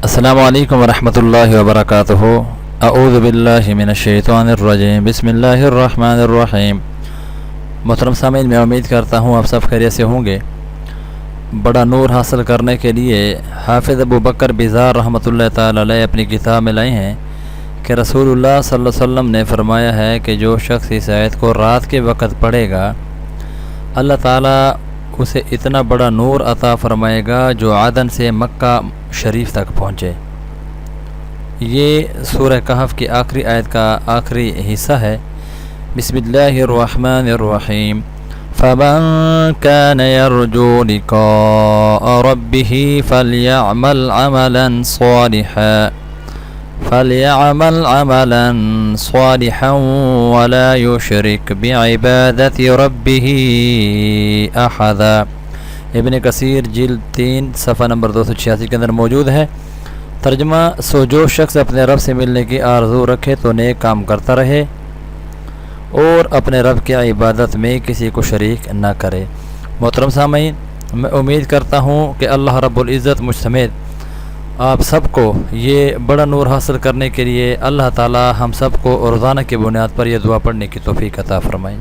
السلام علیکم ورحمۃ اللہ وبرکاتہ۔ اعوذ باللہ من الشیطان الرجیم، بسم اللہ الرحمن الرحیم۔ محترم سامعین، میں امید کرتا ہوں آپ سب خیریت سے ہوں گے۔ بڑا نور حاصل کرنے کے لیے حافظ ابو بکر بیزار رحمۃ اللہ تعالی علیہ اپنی کتاب میں لائے ہیں کہ رسول اللہ صلی اللہ علیہ وسلم نے فرمایا ہے کہ جو شخص اس آیت کو رات کے وقت پڑھے گا، اللہ تعالیٰ اسے اتنا بڑا نور عطا فرمائے گا جو عدن سے مکہ شریف تک پہنچے۔ یہ سورہ کہف کی آخری آیت کا آخری حصہ ہے۔ بسم اللہ الرحمن الرحیم۔ فَمَن كَانَ يَرْجُو لِقَاءَ رَبِّهِ فَلْيَعْمَلْ عَمَلًا صَالِحًا وَلَا يُشْرِكْ بِعِبَادَةِ رَبِّهِ أَحَدًا۔ ابن کثیر جلد 3 صفحہ نمبر 286 کے اندر موجود ہے۔ ترجمہ: سو جو شخص اپنے رب سے ملنے کی آرزو رکھے تو نیک کام کرتا رہے اور اپنے رب کی عبادت میں کسی کو شریک نہ کرے۔ محترم سامعین، میں امید کرتا ہوں کہ اللہ رب العزت مجھ سمیت آپ سب کو یہ بڑا نور حاصل کرنے کے لیے اللہ تعالی ہم سب کو روزانہ کی بنیاد پر یہ دعا پڑھنے کی توفیق عطا فرمائیں۔